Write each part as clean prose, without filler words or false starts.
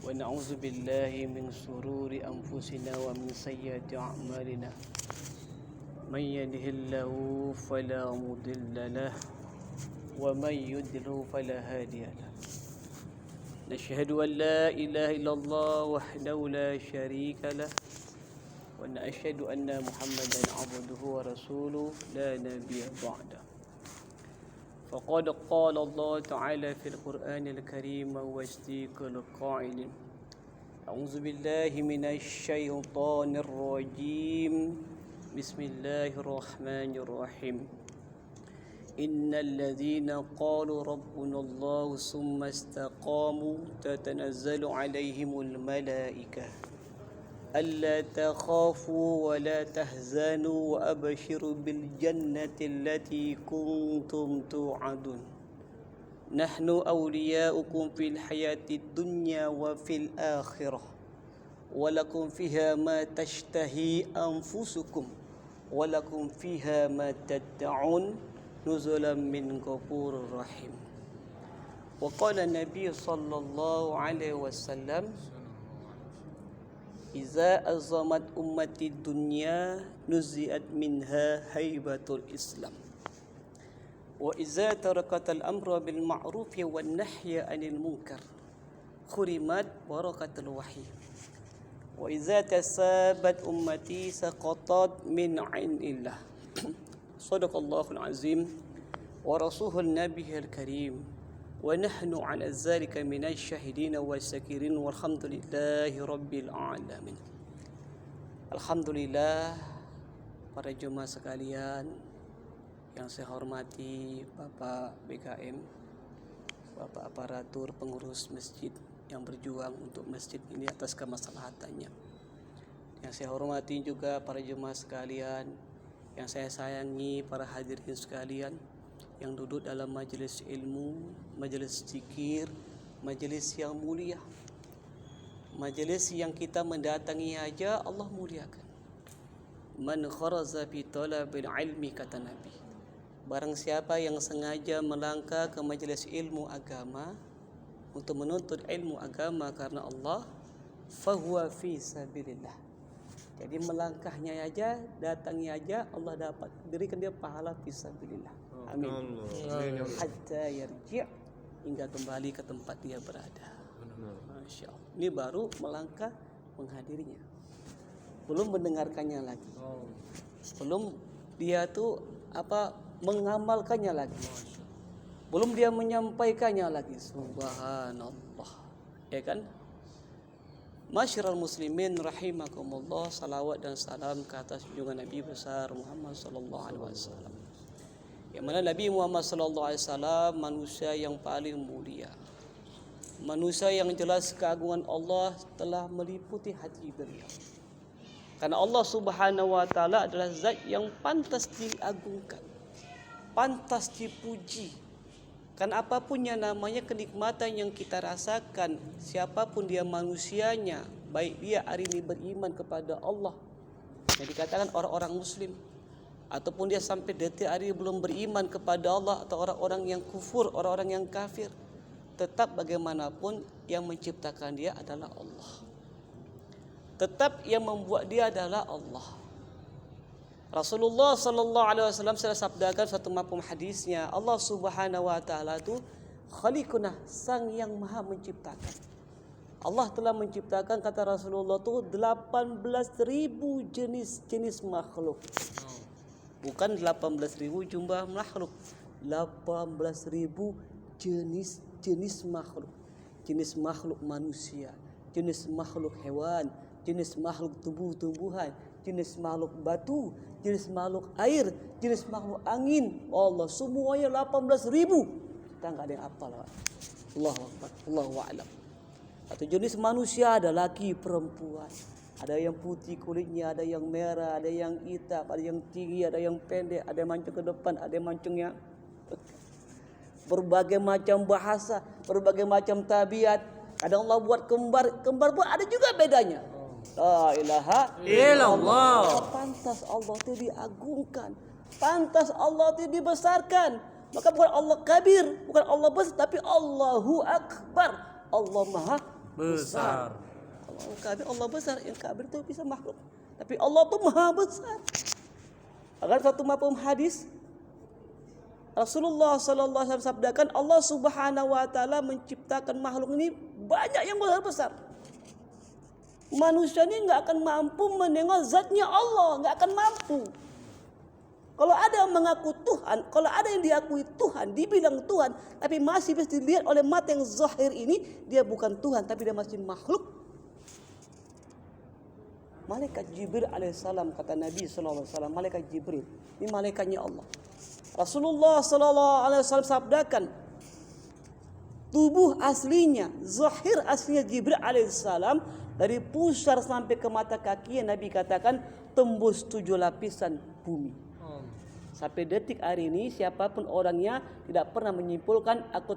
ونعوذ بالله من شرور أنفسنا ومن سيئات أعمالنا من يهده الله فلا مضل له ومن يضلل فلا هادي له نشهد أن لا إله إلا الله وحده لا شريك له ونشهد أن محمدا عبده ورسوله لا نبي بعده فقد قال الله تعالى في القرآن الكريم وتصديق القائل أعوذ بالله من الشيطان الرجيم بسم الله الرحمن الرحيم إن الذين قالوا ربنا الله ثم استقاموا تتنزل عليهم الملائكة ألا تخافوا ولا تحزنوا وأبشروا بالجنة التي كنتم توعدون نحن أولياؤكم في الحياة الدنيا وفي الآخرة ولكم فيها ما تشتهي أنفسكم ولكم فيها ما تدعون نزلا من غفور رحيم وقال النبي صلى الله عليه وسلم إذا أزمت أمتي الدنيا نزئت منها هيبة الإسلام وإذا تركت الأمر بالمعروف والنهي عن المنكر خرمت بركة الوحي وإذا تسابت أمتي سقطت من عند الله صدق الله العظيم ورسوله النبي الكريم ونحن على ذلك من الشاهدين والشاكرين والحمد لله رب العالمين. Alhamdulillah, para jemaah sekalian yang saya hormati, Bapak BKM, Bapak aparatur pengurus masjid yang berjuang untuk masjid ini atas kemaslahatannya. Yang saya hormati juga para jemaah sekalian, yang saya sayangi para hadirin sekalian yang duduk dalam majelis ilmu, majelis zikir, majelis yang mulia, majelis yang kita mendatangi aja Allah muliakan. Man kharaza fi talabil ilmi, kata Nabi, barang siapa yang sengaja melangkah ke majelis ilmu agama untuk menuntut ilmu agama karena Allah, fahuwa fi sabilillah. Jadi melangkahnya aja, datangnya aja, Allah dapat berikan dia pahala fi sabilillah. Amin. Hatta yarji', hingga kembali ke tempat dia berada. Masya Allah. Ini baru melangkah menghadirinya, belum mendengarkannya lagi, belum dia tuh mengamalkannya lagi, belum dia menyampaikannya lagi. Subhanallah, ya kan? Masyiral muslimin rahimakumullah, salawat dan salam ke atas junjungan Nabi besar Muhammad sallallahu alaihi wasallam, yang mana Nabi Muhammad sallallahu alaihi wasallam manusia yang paling mulia, manusia yang jelas keagungan Allah telah meliputi hati beliau. Karena Allah Subhanahu wa taala adalah zat yang pantas diagungkan, pantas dipuji. Karena apapun yang namanya kenikmatan yang kita rasakan, siapapun dia manusianya, baik dia hari ini beriman kepada Allah, yang dikatakan orang-orang muslim, ataupun dia sampai detik hari belum beriman kepada Allah, atau orang-orang yang kufur, orang-orang yang kafir, tetap bagaimanapun yang menciptakan dia adalah Allah. Tetap yang membuat dia adalah Allah. Rasulullah sallallahu alaihi wasallam sudah sabdakan satu mafhum hadisnya, Allah Subhanahu wa taala itu khaliquna, sang yang maha menciptakan. Allah telah menciptakan, kata Rasulullah itu 18.000 jenis makhluk. Bukan 18.000 jumlah makhluk, 18.000 jenis makhluk. Jenis makhluk manusia, jenis makhluk hewan, jenis makhluk tumbuh-tumbuhan, jenis makhluk batu, jenis makhluk air, jenis makhluk angin. Allah, semuanya 18.000. Kita enggak ada yang hafal. Allahu Akbar, Allahu a'lam. Atau jenis manusia ada laki, perempuan. Ada yang putih kulitnya, ada yang merah, ada yang hitam, ada yang tinggi, ada yang pendek, ada yang mancung ke depan, ada yang mancungnya. Berbagai macam bahasa, berbagai macam tabiat. Kadang Allah buat kembar pun ada juga bedanya. La ilaha illallah. Pantas Allah itu diagungkan, pantas Allah itu dibesarkan. Maka bukan Allah kabir, bukan Allah besar, tapi Allahu Akbar. Allah Maha besar. Allah besar, yang kabir itu bisa makhluk. Tapi Allah tuh maha besar. Agar satu mafhum hadis Rasulullah sallallahu alaihi wasallam sabdakan Allah Subhanahu wa taala menciptakan makhluk ini banyak yang besar-besar. Manusia ini nggak akan mampu menengok zatnya Allah, nggak akan mampu. Kalau ada yang mengaku Tuhan, kalau ada yang diakui Tuhan, dibilang Tuhan, tapi masih bisa dilihat oleh mata yang zahir ini, dia bukan Tuhan, tapi dia masih makhluk. Malaikat Jibril alaihissalam, kata Nabi sallallahu alaihi wasallam, malaikat Jibril, ini malaikatnya Allah. Rasulullah sallallahu alaihi wasallam sabdakan, tubuh aslinya, zahir aslinya Jibril alaihissalam, dari pusar sampai ke mata kaki, Nabi katakan tembus 7 lapisan bumi. Sampai detik hari ini siapapun orangnya tidak pernah menyimpulkan aku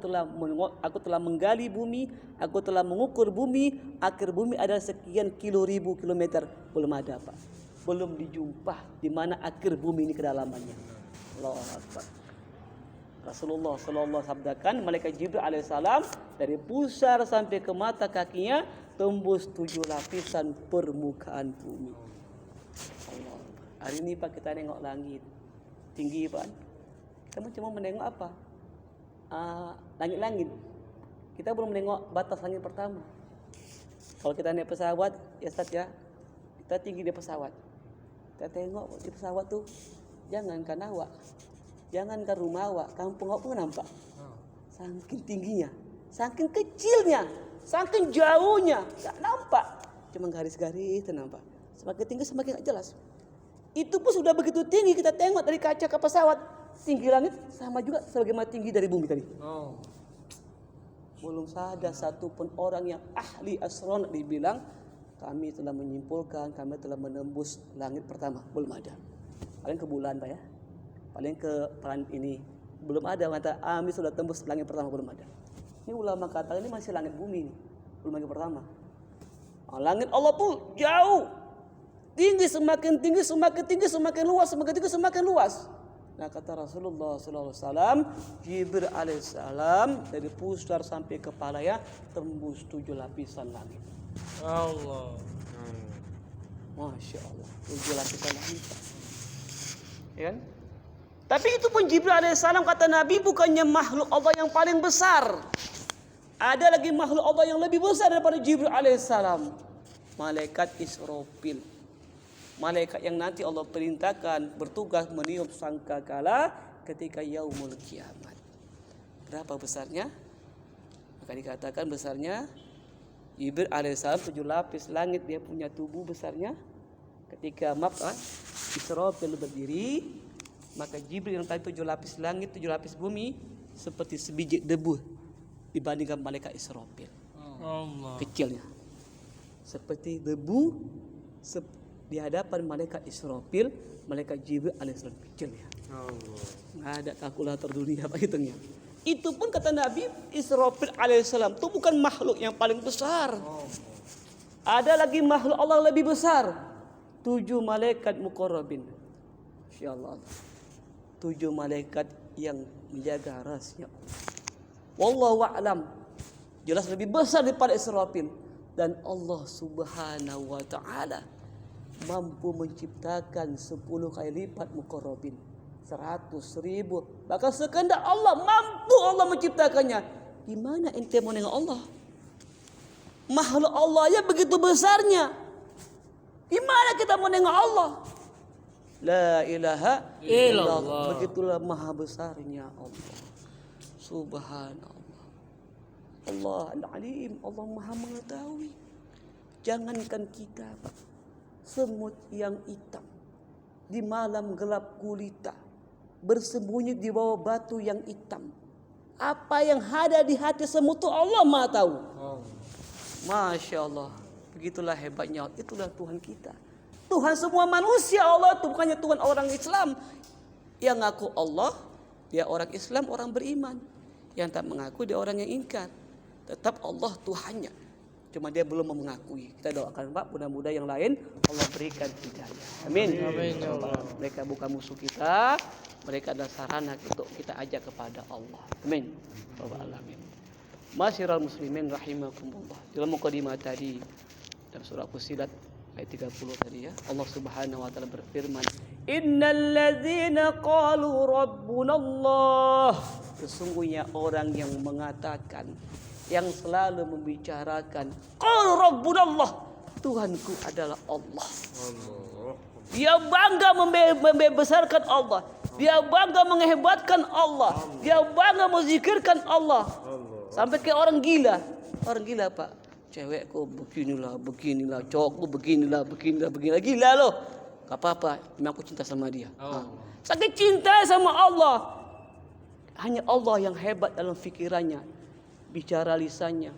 telah menggali bumi, aku telah mengukur bumi, akhir bumi adalah sekian ribu kilometer. Belum ada, Pak. Belum dijumpa di mana akhir bumi ini kedalamannya. Allahu Akbar. Rasulullah sallallahu sabdakan malaikat Jibril alaihissalam dari pusar sampai ke mata kakinya tembus 7 lapisan permukaan bumi. Allah. Hari ini Pak kita nengok langit tinggi Pak. Kamu cuma menengok apa? Langit-langit. Kita belum menengok batas langit pertama. Kalau kita naik pesawat, ya Ustaz ya, kita tinggi di pesawat. Kita tengok di pesawat tuh, jangankan awak, jangankan rumah awak, kampung awak pun nampak. Saking tingginya, saking kecilnya, saking jauhnya, gak nampak. Cuma garis-garis itu nampak. Semakin tinggi semakin gak jelas. Itu pun sudah begitu tinggi, kita tengok dari kaca ke pesawat, tinggi langit sama juga sebagaimana tinggi dari bumi tadi. Belum ada satupun orang yang ahli astronom dibilang kami telah menyimpulkan, kami telah menembus langit pertama. Belum ada. Paling ke bulan Pak ya, paling ke planet ini. Belum ada kata kami sudah tembus langit pertama, belum ada. Ini ulama kata ini masih langit bumi ini, belum langit pertama. Langit Allah tuh jauh, tinggi, semakin tinggi, semakin tinggi, semakin luas, semakin tinggi, semakin luas. Nah kata Rasulullah SAW, Jibril alaihissalam dari pusar sampai kepala ya tembus 7 lapisan langit. Allah. Masya Allah, 7 lapisan langit. Ya kan? Tapi itu pun Jibril alaihissalam kata Nabi bukannya makhluk Allah yang paling besar. Ada lagi makhluk Allah yang lebih besar daripada Jibril alaihissalam. Malaikat Israfil. Malaikat yang nanti Allah perintahkan bertugas meniup sangkakala ketika yaumul kiamat. Berapa besarnya? Maka dikatakan besarnya Jibril alaihissalam 7 lapis langit dia punya tubuh besarnya. Ketika Israfil berdiri, maka Jibril yang tadi 7 lapis langit, 7 lapis bumi seperti sebiji debu dibandingkan malaikat Israfil. Allah. Kecilnya. Seperti debu di hadapan malaikat Israfil, malaikat Jibril alaihissalam kecilnya. Allah. Nggak ada kalkulator dunia apa hitungnya. Itu pun kata Nabi Israfil alaihissalam itu bukan makhluk yang paling besar. Ada lagi makhluk Allah lebih besar. 7 malaikat muqarrabin. Insyaallah. 7 malaikat yang menjaga rahasia Allah. Wallahu a'lam. Jelas lebih besar daripada Israfil. Dan Allah subhanahu wa ta'ala mampu menciptakan 10 kali lipat muqarrabin, 100.000, bahkan sekehendak Allah mampu Allah menciptakannya. Gimana ente mau nengok Allah? Makhluk Allah ya begitu besarnya. Gimana kita mau nengok Allah? La ilaha illallah. Begitulah maha besarnya Allah. Subhanallah. Allah al-alim, Allah maha mengetahui. Jangankan kita Pak, semut yang hitam di malam gelap gulita bersembunyi di bawah batu yang hitam. Apa yang ada di hati semut itu Allah Maha tahu. Masya Allah. Begitulah hebatnya. Itulah Tuhan kita. Tuhan semua manusia Allah itu bukannya Tuhan orang Islam. Yang ngaku Allah dia orang Islam, orang beriman. Yang tak mengaku dia orang yang ingkar. Tetap Allah Tuhannya. Cuma dia belum mengakui. Kita doakan Pak, mudah-mudahan yang lain Allah berikan hidayah. Amin. Amin. Mereka bukan musuh kita, mereka adalah sarana untuk kita ajak kepada Allah. Amin. Alamin. Masyiral muslimin rahimakumullah. Dalam mukadimah tadi dalam surah Fussilat ayat 30 tadi ya, Allah Subhanahu wa taala berfirman, "Innal ladzina qalu rabbunallah." Sesungguhnya orang yang mengatakan, yang selalu membicarakan, "Qalu rabbunallah." Tuhanku adalah Allah. Dia bangga membesarkan Allah. Dia bangga menghebatkan Allah. Dia bangga menzikirkan Allah. Sampai kayak orang gila. Orang gila, Pak. Cewekku beginilah, cowokku beginilah. Gila loh. Gak apa-apa, memang aku cinta sama dia. Sakit cinta sama Allah. Hanya Allah yang hebat dalam fikirannya, bicara lisannya.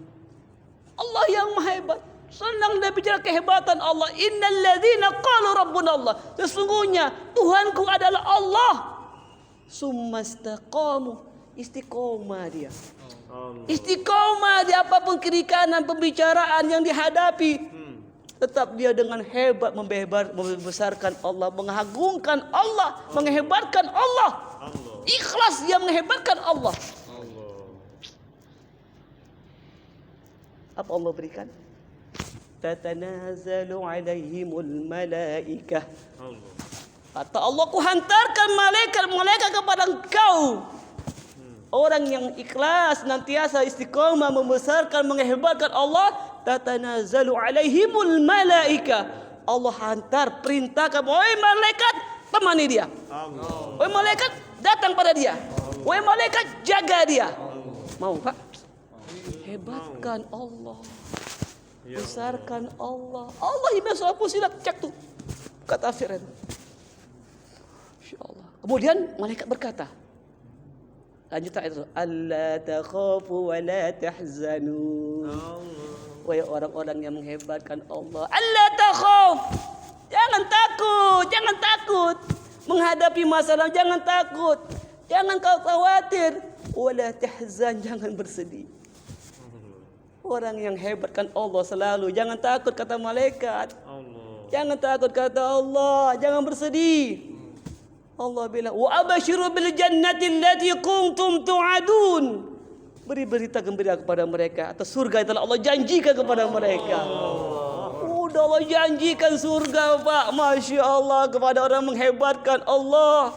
Allah yang maha hebat. Senang dia bicara kehebatan Allah. Innal ladzina qalu rabbuna Allah. Sesungguhnya Tuhanku adalah Allah. Summastaqamu. Istiqomah dia. Istiqomah di apapun kiri kanan pembicaraan yang dihadapi. Tetap dia dengan hebat membesarkan Allah, mengagungkan Allah, menghebatkan Allah. Ikhlas dia menghebatkan Allah. Apa Allah berikan? Tatanazalu alaihimul malaikah. Kata Allah, ku hantarkan malaikat kepada engkau. Orang yang ikhlas, nantiasa istiqomah membesarkan, menghebatkan Allah, tatanazzalu alaihimul malaika. Allah hantar, perintahkan, wahai malaikat, temani dia. Wahai malaikat, datang pada dia. Wahai malaikat, jaga dia. Mau, Pak? Hebatkan Allah. Besarkan Allah. Allah yang surah Fussilat, cek tuh. Kata tafsir itu. Insyaallah. Kemudian malaikat berkata, lanjutan itu, alla takhafu wa la tahzanu. Wahai orang-orang yang menghebatkan Allah, alla takhaf. Jangan takut menghadapi masalah, jangan takut. Jangan kau khawatir, wa la tahzan, jangan bersedih. Orang yang hebatkan Allah selalu, jangan takut kata malaikat. Jangan takut kata Allah, jangan bersedih. Allah bilang, wa abashiru bil jannati allati kuntum tu'adun. Beri berita gembira kepada mereka atas surga yang telah Allah janjikan kepada mereka. Udah Allah janjikan surga, Pak. Masya Allah, kepada orang menghebatkan Allah.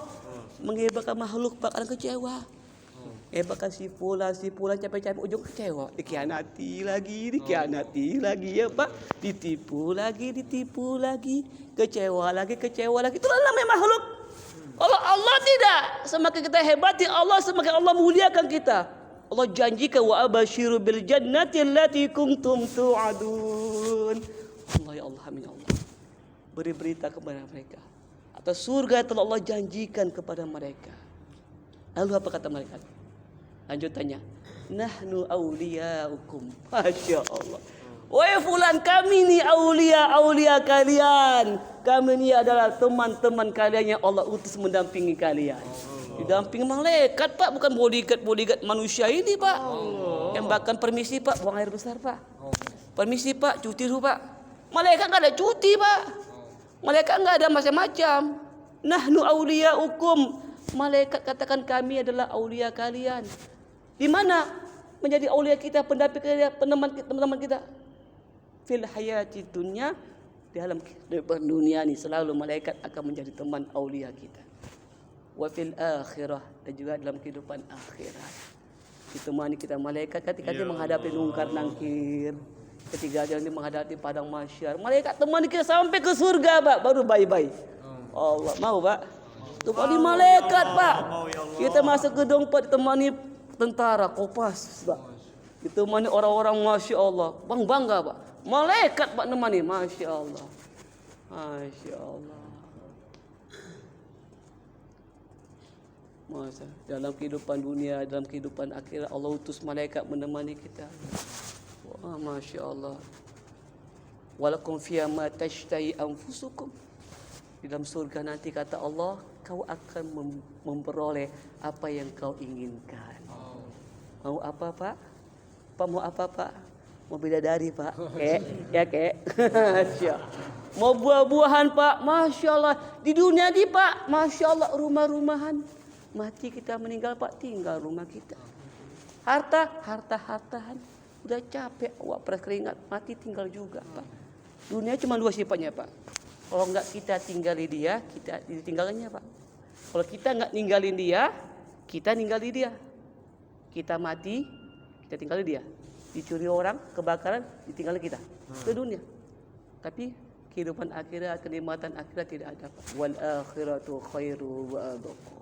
Menghebatkan makhluk, Pak, kadang kecewa. Hebatkan si fulan capek-capek ujung kecewa. Dikhianati lagi ya, Pak. Ditipu lagi. Kecewa lagi. Itulah namanya makhluk. Kalau Allah tidak, semakin kita hebati Allah, semakin Allah muliakan kita. Allah janjikan, wa abashiru bil jannati allati kuntum tu'adun. Allah, ya Allah, amin Allah. Beri berita kepada mereka atas surga yang telah Allah janjikan kepada mereka. Lalu apa kata mereka? Lanjutannya, nahnu awliyaukum. Masya Allah. Wahai fulan, kami ni aulia kalian. Kami ni adalah teman-teman kalian yang Allah utus mendampingi kalian. Didampingi malaikat, Pak, bukan bodyguard manusia ini, Pak. Yang bahkan permisi, Pak, buang air besar, Pak. Permisi, Pak, cuti dulu, Pak. Malaikat enggak ada cuti, Pak. Malaikat enggak ada macam-macam. Nahnu awliyaukum. Malaikat katakan kami adalah aulia kalian. Di mana menjadi aulia kita, pendamping kita, teman-teman kita? Fil hayati dunya, di dalam kehidupan dunia ini selalu malaikat akan menjadi teman aulia kita. Wa fil akhirah, dan juga dalam kehidupan akhirat ditemani kita malaikat ketika dia menghadapi mungkar nangkir, ketika dia menghadapi padang mahsyar. Malaikat temani kita sampai ke surga, Pak, baru bye-bye. Allah mau, Pak. Temani malaikat, Pak. Kita masuk gedung, Pak, ditemani tentara Kopas, Pak. Ditemani orang-orang, Masya Allah. Bangga, Pak. Malaikat, Pak, nemani. Masya Allah. Masya Allah. Masa dalam kehidupan dunia, dalam kehidupan akhirat, Allah utus malaikat menemani kita. Wah, Masya Allah. Walakum fiha ma tashtahi anfusukum. Di dalam surga nanti kata Allah, kau akan memperoleh apa yang kau inginkan. Mau apa, Pak? Pak, mau apa, Pak? Mau bidadari, Pak? Kek. Mau buah-buahan, Pak? Masya Allah. Di dunia ini, Pak, Masya Allah, rumah-rumahan. Mati kita meninggal, Pak, tinggal rumah kita. Harta-hartaan. Udah capek, awak peras keringat, mati tinggal juga, Pak. Dunia cuma dua sifatnya, Pak. Kalau enggak kita tinggali dia, kita ditinggalannya, Pak. Kalau kita enggak ninggalin dia, kita ninggali dia. Kita mati, kita tinggali dia. Dicuri orang, kebakaran, ditinggali kita. Itu dunia. Tapi kehidupan akhirat, kenikmatan akhirat tidak ada, Pak. Wal akhiratu khairu wa abqa.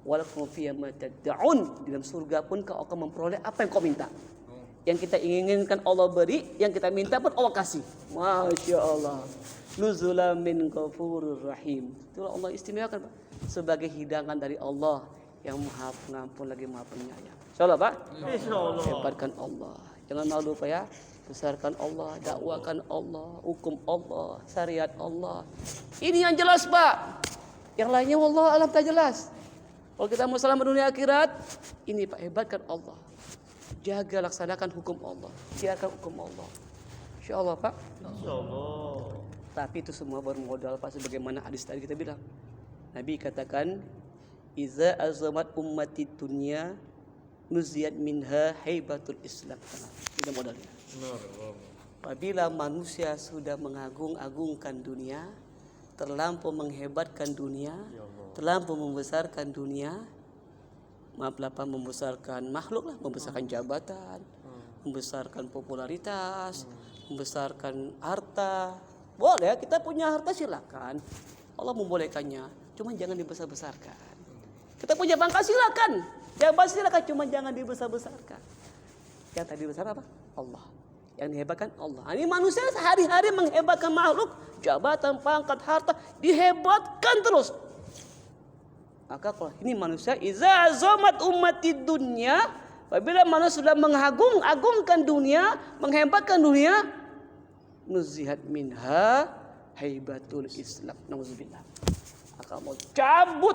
Walakum fiyha ma tad'un. Di dalam surga pun kau akan memperoleh apa yang kau minta. Yang kita inginkan Allah beri, yang kita minta pun Allah kasih. Masya Allah. Nuzulan min ghafurur rahim. Itulah Allah istimewakan, Pak. Sebagai hidangan dari Allah yang Maha Pengampun lagi Maha Penyayang. Insyaallah, Pak. Insyaallah. Hebatkan Allah. Jangan malu, Pak ya. Besarkan Allah, dakwakan Allah, hukum Allah, syariat Allah. Ini yang jelas, Pak. Yang lainnya wallah alam tak jelas. Kalau kita mau selamat dunia akhirat, ini Pak, hebatkan Allah. Jaga laksanakan hukum Allah, siarkan hukum Allah. Insyaallah, Pak. Insyaallah. Tapi itu semua bermodal, Pak, sebagaimana hadis tadi kita bilang. Nabi katakan, "Iza azamat ummati dunya nuziyat minha haibatul Islam." Ini modalnya. Apabila manusia sudah mengagung-agungkan dunia, terlampau menghebatkan dunia, terlampau membesarkan dunia, maaflah Pak, membesarkan makhluk lah, membesarkan jabatan, membesarkan popularitas, membesarkan harta. Boleh, kita punya harta silakan. Allah membolehkannya, cuma jangan dibesar-besarkan. Kita punya pangkat silakan, jabat silakan, cuma jangan dibesar-besarkan. Yang tadi besar apa? Allah. Yang dihebatkan Allah. Ini manusia sehari-hari menghebatkan makhluk, jabatan, pangkat, harta, dihebatkan terus. Maka kalau ini manusia, iza azamat ummati dunya, apabila manusia sudah mengagung-agungkan dunia, menghebatkan dunia, nuzihat minha haibatul Islam. Nauzubillah. Akan mau cabut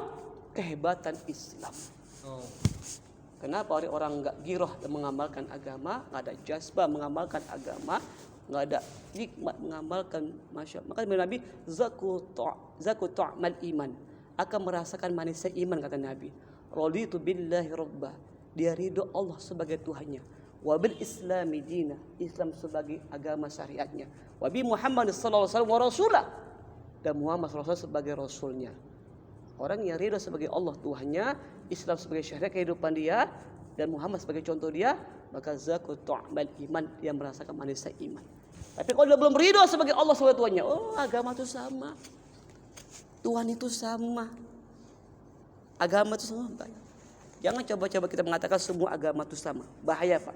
kehebatan Islam. Kenapa orang nggak giroh dan mengamalkan agama, nggak ada jazbah mengamalkan agama, nggak ada nikmat mengamalkan, masya Allah. Maka Nabi zaku ta'mal iman, akan merasakan manisnya iman, kata Nabi. Raditu billahi rabbah, dia ridho Allah sebagai Tuhannya. Wa bil islami dina, Islam sebagai agama syariatnya. Wa bi Muhammad sallallahu alaihi wasallam wa rasulah, dan Muhammad sallallahu alaihi wasallam sebagai rasulnya. Orang yang ridho sebagai Allah Tuhannya, Islam sebagai syariat kehidupan dia, dan Muhammad sebagai contoh dia, maka zaku ta'mal iman, dia merasakan manisnya iman. Tapi kalau dia belum ridho sebagai Allah sebagai Tuhannya, oh agama itu sama, Tuhan itu sama, agama itu sama. Jangan coba-coba kita mengatakan semua agama itu sama, bahaya Pak.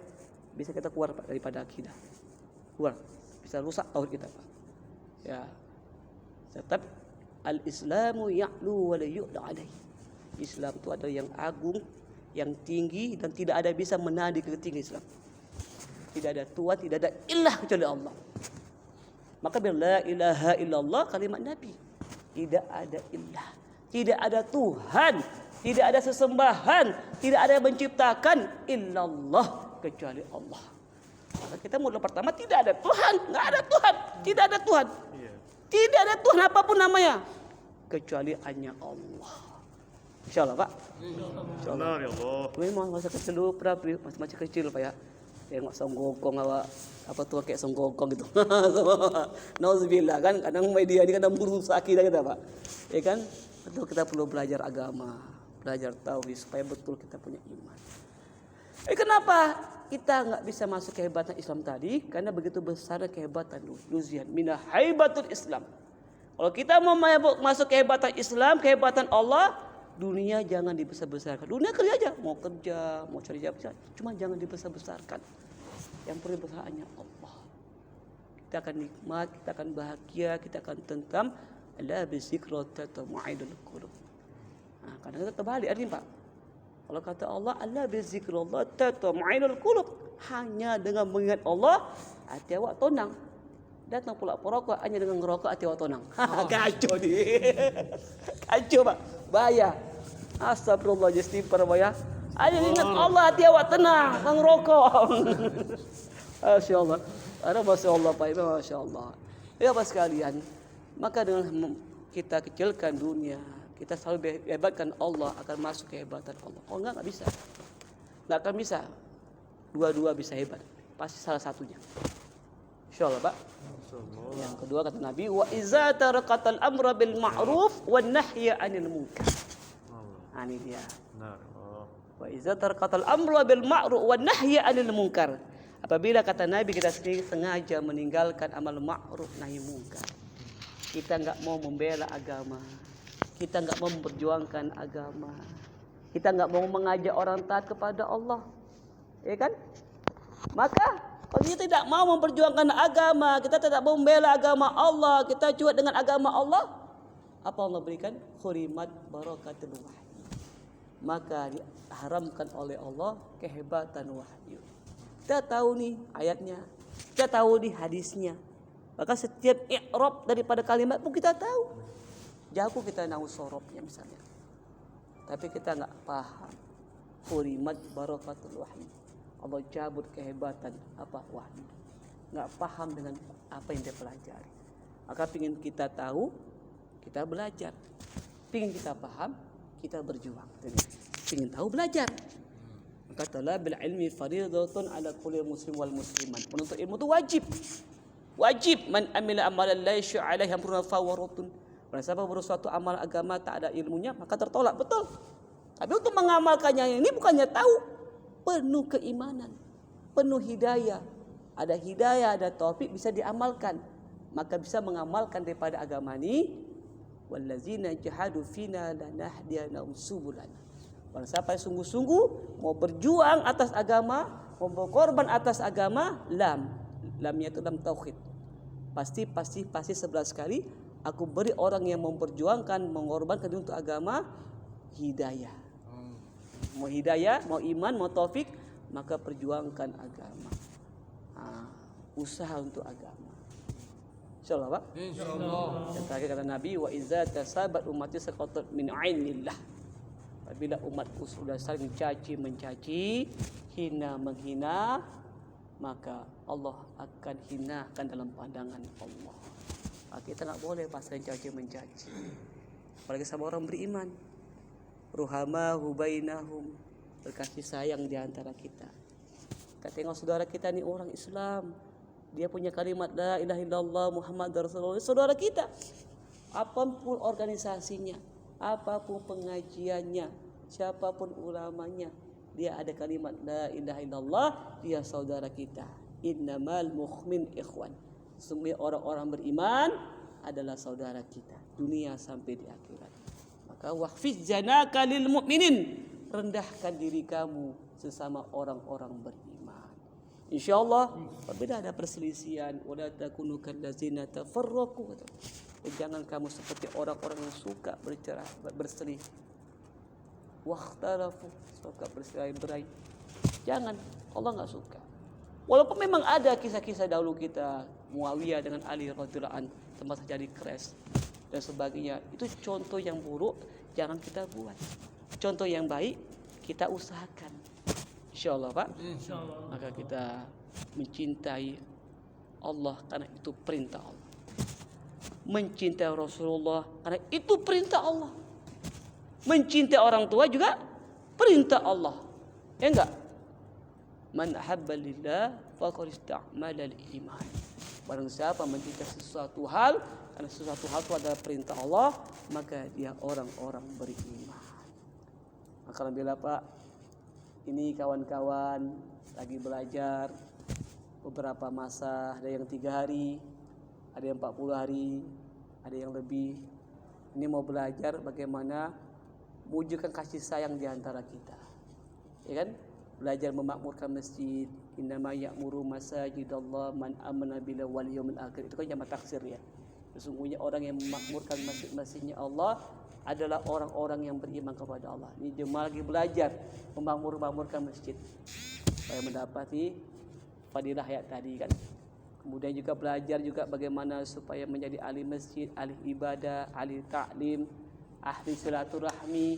Bisa kita keluar Pak daripada akidah, keluar, bisa rusak tauhid kita Pak. Ya, tetap al-Islamu ya'lu wa la yu'la alaihi. Islam itu adalah yang agung, yang tinggi, dan tidak ada bisa menahan di ketinggian Islam. Tidak ada Tuhan, tidak ada ilah kecuali Allah. Maka bila la ilaha illallah, kalimat Nabi. Tidak ada ilah, tidak ada Tuhan, tidak ada sesembahan, tidak ada yang menciptakan illallah kecuali Allah. Maka kita mulai pertama tidak ada Tuhan, nggak ada Tuhan, tidak ada Tuhan. Tidak ada Tuhan apapun namanya kecuali hanya Allah. Insyaallah Pak. Insyaallah ya Allah. Memang masa kecil dulu pernah masih kecil Pak ya. Tengok songgokong apa tuh kayak songgokong gitu. Nauzubillah kan, kadang media ini kadang merusak kita Pak. Ya kan? Betul, kita perlu belajar agama, belajar tauhid supaya betul kita punya iman. Kenapa kita nggak bisa masuk kehebatan Islam tadi? Karena begitu besar kehebatan nuzihan minah haibatul Islam. Kalau kita mau masuk kehebatan Islam, kehebatan Allah, dunia jangan dibesar-besarkan. Dunia kerja aja, mau kerja, mau cari jabatan, cuma jangan dibesar-besarkan. Yang perlu besar hanya Allah. Kita akan nikmat, kita akan bahagia, kita akan tentram. Ala bizikra tatma'inul qulub. Nah, kadang kita terbalik artinya Pak. Kalau kata Allah, Allah bizikrullah tatma'inul qulub, hanya dengan mengingat Allah hati awak tenang. Datang pula perokok, hanya dengan ngerokok hati awak tenang. Kacau dia. Kacau Pak. Bahaya. Astagfirullah, istighfar Pak ya. Hanya ingat Allah hati awak tenang, ngerokok. Masya Allah. Ada Masya Allah Pak, Masya Allah. Ya Pak sekalian, maka dengan kita kecilkan dunia, kita selalu hebatkan Allah, akan masuk kehebatan Allah. Oh enggak bisa. Nggak akan bisa. Dua-dua bisa hebat. Pasti salah satunya. Insyaallah, Pak. Yang kedua kata Nabi, wa iza tarakatal amra bil ma'ruf wan nahya 'anil munkar. Ini dia. Benar. Oh. Wa iza tarakatal amra bil ma'ruf wan nahya 'anil munkar. Apabila kata Nabi kita sendiri sengaja meninggalkan amal ma'ruf nahi munkar. Kita enggak mau membela agama. Kita enggak mau memperjuangkan agama. Kita enggak mau mengajak orang taat kepada Allah. Ya kan? Maka kalau kita tidak mau memperjuangkan agama, kita tidak mau membela agama Allah, kita cuek dengan agama Allah, apa Allah berikan? Khurimat barakatul wahyu. Maka diharamkan oleh Allah kehebatan wahyu. Kita tahu nih ayatnya, kita tahu nih hadisnya. Maka setiap i'rab daripada kalimat pun kita tahu. Jago kita nahu sorobnya misalnya. Tapi kita enggak paham. Khurimat barakatul wahyu. Allah cabut kehebatan wahyu. Enggak paham dengan apa yang dia pelajari. Maka pingin kita tahu, kita belajar. Pingin kita paham, kita berjuang. Pingin tahu, belajar. Maka talabil ilmi fardhatun ala kulli muslim wal musliman. Menuntut ilmu itu wajib. Wajib. Man amila amalan la yasyu alaihi amruna fawaratun. Barang siapa bersuatu amal agama tak ada ilmunya, maka tertolak. Betul. Tapi untuk mengamalkannya ini bukannya tahu, penuh keimanan, penuh hidayah. Ada hidayah, ada taufik, bisa diamalkan. Maka bisa mengamalkan daripada agama ini. Wallazina jahadu fina lanahdiyanahum subulana. Barang siapa yang sungguh-sungguh mau berjuang atas agama, mau berkorban atas agama, lamnya itu lam tauhid. Pasti 11 kali aku beri orang yang memperjuangkan, mengorbankan untuk agama hidayah. Mau hidayah, mau iman, mau taufik, maka perjuangkan agama. Usaha untuk agama. Insyaallah, Pak. Insyaallah. Yang terakhir kata Nabi, wa iza tasabat ummati saqatat min ainillah. Apabila umatku sudah saling mencaci, hina menghina, maka Allah akan hinakan dalam pandangan Allah. Kita tak boleh pasal caci mencaci. Apalagi sama orang beriman. Ruhama hubainahum, berkasih sayang di antara kita. Kita tengok saudara kita ni orang Islam, dia punya kalimat la ilaha illallah Muhammadar Rasulullah, saudara kita. Apapun organisasinya, apapun pengajiannya, siapapun ulamanya, dia ada kalimat la ilaha illallah, dia saudara kita. Innamal mu'min ikhwan. Semua orang-orang beriman adalah saudara kita, dunia sampai di akhirat. Maka wahfiz janaka lil mu'minin, rendahkan diri kamu sesama orang-orang beriman. Insyaallah apabila ada perselisihan, wala takunu kallazina tafarraqu. Jangan kamu seperti orang-orang yang suka berselisih. Wakhtalafu, suka bercerai-berai. Jangan, Allah enggak suka. Walaupun memang ada kisah-kisah dahulu kita, Muawiyah dengan Ali radhiyallahu anhu sempat terjadi crash dan sebagainya. Itu contoh yang buruk, jangan kita buat. Contoh yang baik kita usahakan. Insyaallah, Pak. Insyaallah. Maka kita mencintai Allah karena itu perintah Allah. Mencintai Rasulullah karena itu perintah Allah. Mencintai orang tua juga perintah Allah. Ya enggak? Man ahabba lillah faqad istamala al-iman. Barang siapa mencintai sesuatu hal karena sesuatu hal itu adalah perintah Allah, maka dia orang-orang beriman. Maka alhamdulillah, Pak, ini kawan-kawan lagi belajar beberapa masa, ada yang 3 hari, ada yang 40 hari, ada yang lebih. Ini mau belajar bagaimana mewujudkan kasih sayang di antara kita. Ya kan? Belajar memakmurkan masjid. Innama ya'muru masajidallah man amana billahi wal yawmil akhir. Itu kan jamak taksir ya. Sesungguhnya orang yang memakmurkan masjid-masjidnya Allah adalah orang-orang yang beriman kepada Allah. Ini jemaah lagi belajar memakmurkan masjid supaya mendapati fadilah ayat tadi kan. Kemudian juga belajar juga bagaimana supaya menjadi ahli masjid, ahli ibadah, ahli ta'lim, ahli silaturahmi.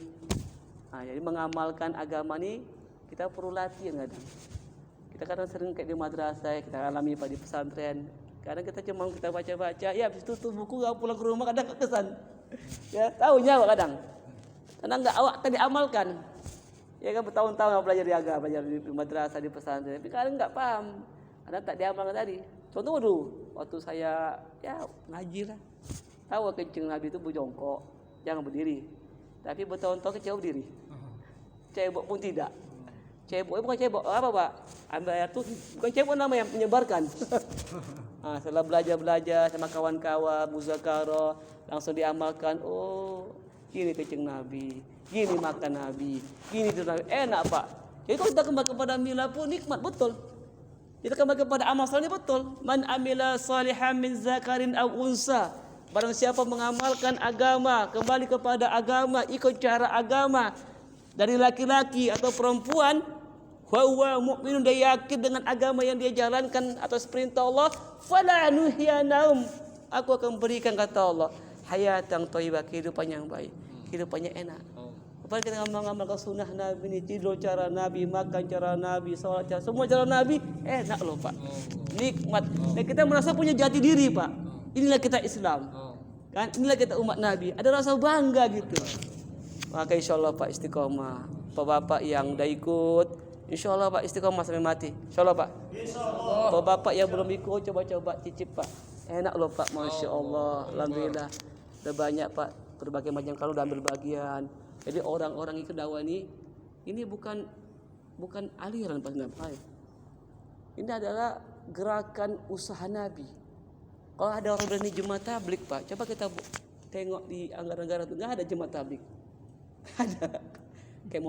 Jadi mengamalkan agama ini kita perlu latihan kadang. Kita kadang sering kayak di madrasah, kita alami pada di pesantren. Kadang kita cuma kita baca-baca, ya habis itu tutup buku, gak pulang ke rumah, kadang kekesan. Ya tahunya kadang. Karena enggak awak tadi amalkan. Ya kan bertahun-tahun belajar di agama, belajar di madrasah, di pesantren. Tapi kadang nggak paham. Karena tak diamalkan tadi. Contoh dulu, waktu saya ya ngaji lah. Tahu kencing Nabi itu berjongkok, jangan berdiri. Tapi bertahun-tahun cebok berdiri. Cebok pun tidak. Cebok bukan cebok, apa Pak? Ambil air tuh bukan cebok namanya, menyebarkan. Setelah belajar sama kawan-kawan, muzakarah, langsung diamalkan. Oh, gini kencing Nabi, gini makan Nabi, gini itu Nabi. Enak Pak. Jadi kalau kita kembali kepada mila pun nikmat betul. Kita kembali kepada amal saleh betul. Man amila salihan min zakarin aw unsa. Barang siapa mengamalkan agama, kembali kepada agama, ikut cara agama dari laki-laki atau perempuan, wa huwa mu'minun, dia yakin dengan agama yang dia jalankan atas perintah Allah, fala nuhyanahum, aku akan berikan, kata Allah, hayatan thayyibah, kehidupan yang baik, kehidupannya enak. Apalagi kita mengamalkan sunnah Nabi ini, tidur cara Nabi, makan cara Nabi, sholat cara, semua cara Nabi, enak loh Pak, nikmat. Dan kita merasa punya jati diri Pak. Inilah kita Islam, kan? Inilah kita umat Nabi. Ada rasa bangga gitu. Maka insya Allah Pak istiqomah. Bapak-bapak yang udah ikut, insya Allah Pak istiqomah sampai mati. Insya Allah Pak. Bapak-bapak yang belum ikut, coba-coba cicip Pak. Enak loh Pak, masya Allah, alhamdulillah. Udah banyak Pak, berbagai macam kalau udah ambil bagian. Jadi orang-orang ikut dakwah ini bukan aliran Pak Nabi. Ini adalah gerakan usaha Nabi. Kalau ada orang berani jemaat tablik Pak, coba kita tengok di negara-negara itu nggak ada jemaat tablik. Ada. Kayak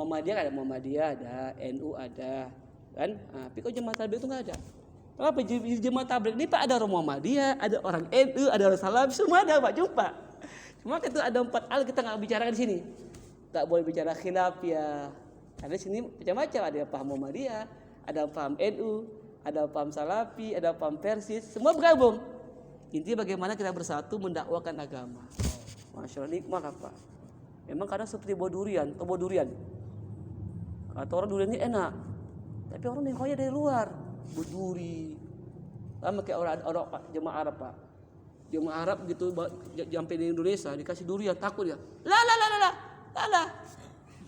Muhammadiyah ada, NU ada, kan? Tapi kok jemaat tablik itu nggak ada. Kenapa jemaat tablik ini Pak? Ada orang Muhammadiyah, ada orang NU, ada orang Salafi, semua ada Pak, jumpa. Cuma itu ada 4 hal kita nggak bicarakan di sini. Tak boleh bicara khilaf ya. Ada di sini macam-macam, ada yang paham Muhammadiyah, ada yang paham NU, ada yang paham Salafi, ada yang paham Persis, semua bergabung. Intinya bagaimana kita bersatu mendakwakan agama. Masya Allah, nikmat apa? Memang kadang seperti buah durian. Kata orang durian ini enak, tapi orang nengoknya dari luar, berduri. Sama kayak orang jemaah Arab Pak. Jemaah Arab gitu sampai di Indonesia dikasih durian takut ya. La.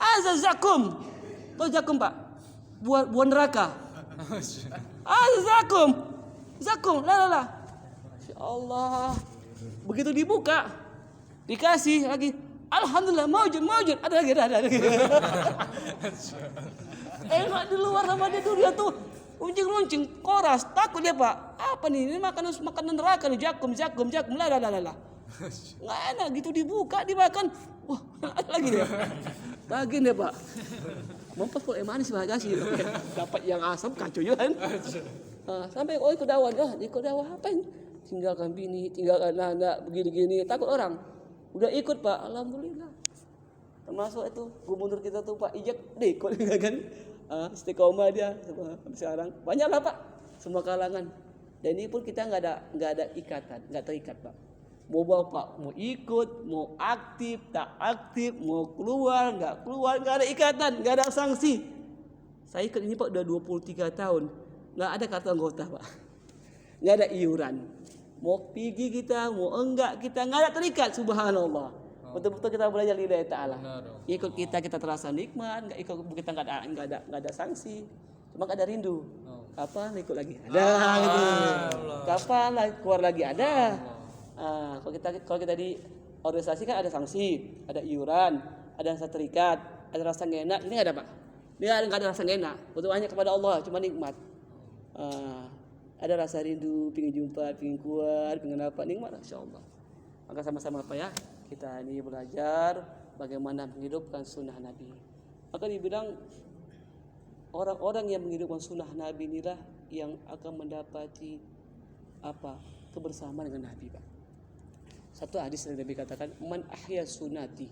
Azazakum. Tuh zakum Pak. Buah neraka. Azazakum. Zakum. La. Allah, begitu dibuka dikasih lagi, alhamdulillah maujud, ada lagi. Enak di luar sama dia durian tuh runcing koras, takut dia Pak. Apa nih, ini makanan neraka nih, jakum, la. Nggak enak gitu dibuka dimakan, wah lagi dia, daging dia Pak. Mampas kok manis banget sih, dapat yang asam kacau juga kan. Sampai ikut dakwah apa ini? Tinggalkan bini, tinggalkan anak, begini-gini, takut orang. Udah ikut Pak, alhamdulillah. Termasuk itu gubernur kita tuh Pak Ijek, ikut kan? Istiqomah dia sekarang. Banyak lah Pak, semua kalangan. Dan ini pun kita nggak ada ikatan, nggak terikat Pak. Mau Bapak mau ikut, mau aktif, tak aktif, mau keluar, nggak ada ikatan, nggak ada sanksi. Saya ikut ini Pak udah 23 tahun, nggak ada kartu anggota Pak, nggak ada iuran. Mau pergi kita, mau enggak kita, nggak ada terikat, subhanallah. Betul-betul kita belajar lillahi ta'ala. Ikut kita terasa nikmat, nggak ikut kita nggak ada sanksi, cuma ada rindu. Kapan ikut lagi? Ada gitu. Kapan keluar lagi? Ada. Kalau kita di organisasi kan ada sanksi, ada iuran, ada rasa terikat, ada rasa nggak enak. Ini nggak ada Pak. Ini nggak ada rasa nggak enak. Betul hanya kepada Allah, cuma nikmat. Ada rasa rindu, pingin jumpa, pingin keluar, pingin apa, nikmat insyaallah. Maka sama-sama apa ya, kita ini belajar bagaimana menghidupkan sunnah Nabi. Maka dibilang orang-orang yang menghidupkan sunnah Nabi inilah yang akan mendapati kebersamaan dengan Nabi Pak. Satu hadis yang Nabi katakan, man ahya sunnati,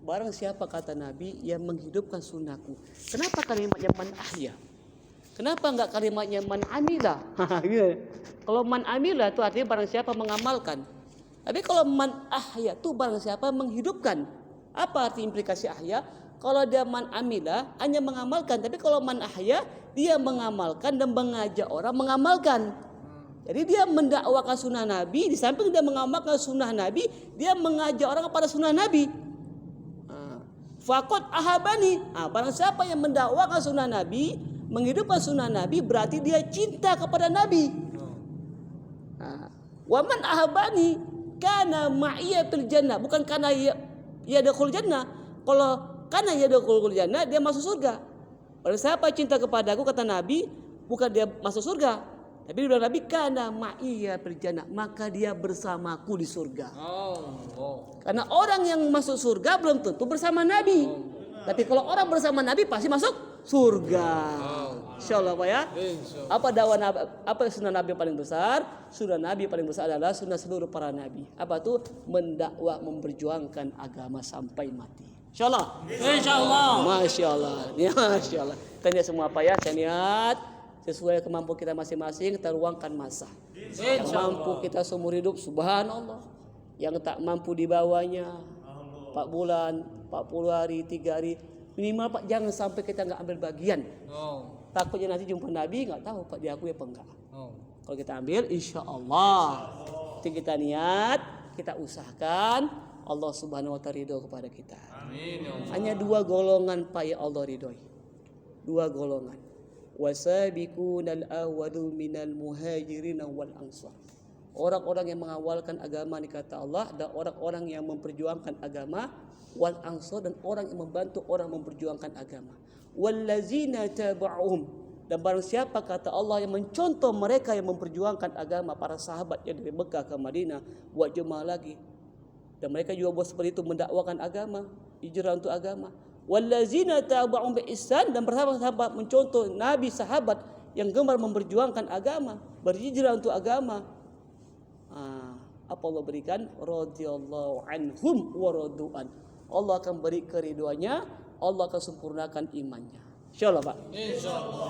barang siapa kata Nabi yang menghidupkan sunnahku. Kenapa kalimatnya man ahya? Kenapa enggak kalimatnya man amila? Kalau man amila itu artinya barang siapa mengamalkan. Tapi kalau man ahya itu barang siapa menghidupkan. Apa arti implikasi ahya? Kalau dia man amila hanya mengamalkan, tapi kalau man ahya dia mengamalkan dan mengajak orang mengamalkan. Jadi dia mendakwakan sunnah Nabi, di samping dia mengamalkan sunnah Nabi, dia mengajak orang kepada sunnah Nabi. faqad ahabani. Barang siapa yang mendakwakan sunnah Nabi, menghidupkan sunnah Nabi, berarti dia cinta kepada Nabi. Wa man ahabani kana ma'iya fil jannah, bukan karena ya dakhul jannah. Kalau karena ya dakhul jannah, dia masuk surga. Barang siapa cinta kepadaku, kata Nabi, bukan dia masuk surga, tapi dia bilang Nabi kana ma'iya fil jannah, maka dia bersamaku di surga. Karena orang yang masuk surga belum tentu bersama Nabi. Tapi kalau orang bersama Nabi pasti masuk surga. Insyaallah Pak ya. Apa dakwah Nabi, apa sunnah Nabi yang paling besar? Sunnah Nabi paling besar adalah sunnah seluruh para nabi. Apa tuh? Mendakwah, memperjuangkan agama sampai mati. Insyaallah. Insyaallah. Masyaallah. Ya masyaallah. Kita niat semua Pak ya. Saya niat sesuai kemampuan kita masing-masing, kita luangkan masa. Yang mampu kita seumur hidup, subhanallah. Yang tak mampu di bawahnya 4 bulan, 40 hari, 3 hari, minimal Pak, jangan sampai kita nggak ambil bagian. Takutnya nanti jumpa Nabi nggak tahu Pak diakui apa enggak. Kalau kita ambil, insya Allah. Kita niat, kita usahakan, Allah Subhanahu Wa Taala ridho kepada kita. Amin. Hanya 2 golongan Pak ya Allah ridhoi. 2 golongan. Wasabiqunal awwalu minal muhajirin wal ansar. Orang-orang yang mengawalkan agama, ini kata Allah, dan orang-orang yang memperjuangkan agama, wal ansar, dan orang yang membantu orang memperjuangkan agama. Wallazina taba'uhum, dan barang siapa kata Allah yang mencontoh mereka yang memperjuangkan agama, para sahabat yang dari Mekah ke Madinah, buat jemaah lagi, dan mereka juga buat seperti itu, mendakwakan agama, hijrah untuk agama. Wallazina taba'uhum bi ihsan, dan bersahabat mencontoh Nabi, sahabat yang gemar memperjuangkan agama, berhijrah untuk agama. Apa Allah berikan? Radhiyallahu anhum wa radu'an. Allah akan beri keriduannya, Allah akan sempurnakan imannya. Insyaallah Pak. Insyaallah.